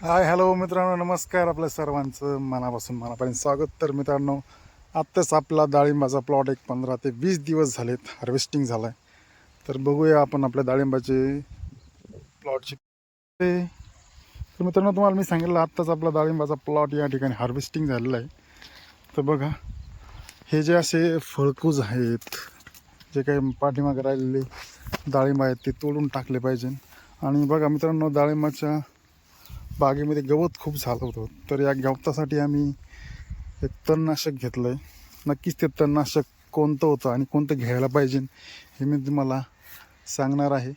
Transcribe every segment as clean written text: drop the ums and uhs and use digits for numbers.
Hi hello मित्रांनो, नमस्कार. आपल्या सर्वांचं मनापासून स्वागत. तर मित्रांनो, आत्ताच आपला डाळिंबाचा प्लॉट एक 15 ते 20 दिवस झालेत हार्वेस्टिंग झाला आहे. तर बघूया आपण आपल्या डाळिंबाचे प्लॉटची तर मित्रांनो, तुम्हाला मी सांगितलं आत्ताच आपला डाळिंबाचा प्लॉट या ठिकाणी हार्वेस्टिंग झालेला आहे. तर बघा, हे जे असे फळकूज आहेत, जे काही पाठीमागे राहिलेले डाळिंब आहेत ते तोडून टाकले पाहिजे. आणि बघा मित्रांनो, डाळिंबाच्या बागेमध्ये गवत खूप झालं होतं. तर या गवतासाठी आम्ही एक तणनाशक घेतलं आहे. नक्कीच ते तणनाशक कोणतं होतं आणि कोणतं घ्यायला पाहिजे हे मी तुम्हाला सांगणार आहे.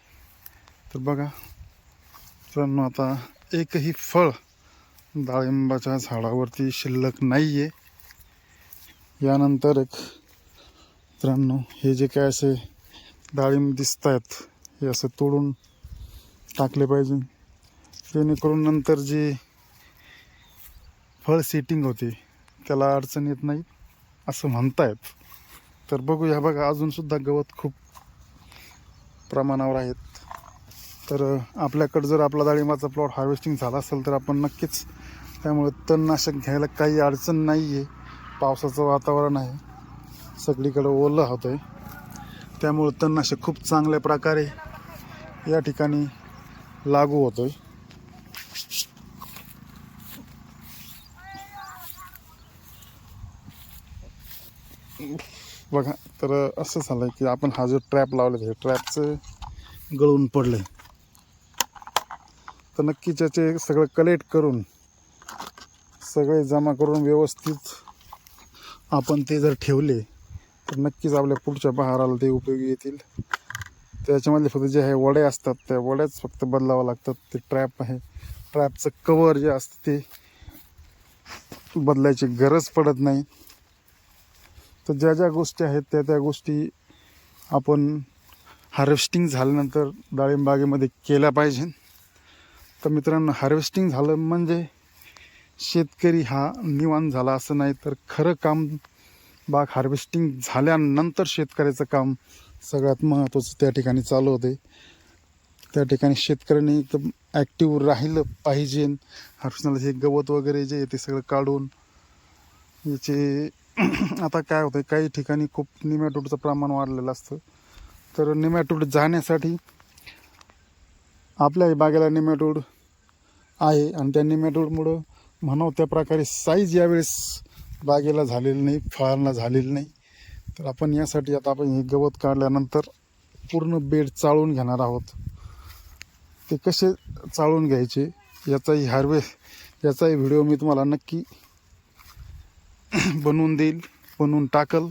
तर बघा मित्रांनो, आता एकही फळ डाळिंबाच्या झाडावरती शिल्लक नाही आहे. यानंतर एक मित्रांनो, हे जे काय असे डाळिंब दिसत आहेत हे असं तोडून टाकले पाहिजे, जेणेकरून नंतर जी फळ सेटिंग होते त्याला अडचण येत नाही असं म्हणतायत. तर बघूया. बघा, अजूनसुद्धा गवत खूप प्रमाणावर आहेत. तर आपल्याकडं जर आपला डाळिंबाचा प्लॉट हार्वेस्टिंग झाला असेल तर आपण नक्कीच त्यामुळे तणनाशक घ्यायला काही अडचण नाही आहे. पावसाचं वातावरण आहे, सगळीकडं ओलं होतं आहे, त्यामुळं तणनाशक खूप चांगल्या प्रकारे या ठिकाणी लागू होतं आहे. बघा, तर असं झालं की आपण हा जो ट्रॅप लावला आहे ट्रॅपचं गळून पडलं आहे. तर नक्कीच याचे सगळं कलेक्ट करून सगळे जमा करून व्यवस्थित आपण ते जर ठेवले तर नक्कीच आपल्या पुढच्या बहाराला ते उपयोगी येतील. त्याच्यामधले फक्त जे आहे वड्या असतात त्या वड्याच फक्त बदलावं लागतात. ते ट्रॅप आहे, ट्रॅपचं कवर जे असतं ते बदलायची गरज पडत नाही. तर ज्या ज्या गोष्टी आहेत त्या त्या गोष्टी आपण हार्वेस्टिंग झाल्यानंतर डाळिंबागेमध्ये केल्या पाहिजे. तर मित्रांनो, हार्वेस्टिंग झालं म्हणजे शेतकरी हा निवांत झाला असं नाही, तर खरं काम बाग हार्वेस्टिंग झाल्यानंतर शेतकऱ्याचं काम सगळ्यात महत्त्वाचं त्या ठिकाणी चालू होते. त्या ठिकाणी शेतकऱ्यांनी एकदम ॲक्टिव्ह राहिलं पाहिजे. हार्वेस्टिंगला हे गवत वगैरे जे आहे ते सगळं काढून याचे आता काय होतं, काही ठिकाणी खूप निमॅटोडचं प्रमाण वाढलेलं असतं. तर निमॅटोड जाण्यासाठी आपल्या बागेला निमॅटोड आहे आणि त्या निमॅटोडमुळं म्हणावं त्या प्रकारे साईज यावेळेस बागेला झालेली नाही, फळांना झालेली नाही. तर आपण यासाठी आता आपण हे गवत काढल्यानंतर पूर्ण बेड चाळून घेणार आहोत. ते कसे चाळून घ्यायचे याचाही व्हिडिओ मी तुम्हाला नक्की बनवून देईल, बनवून टाकल.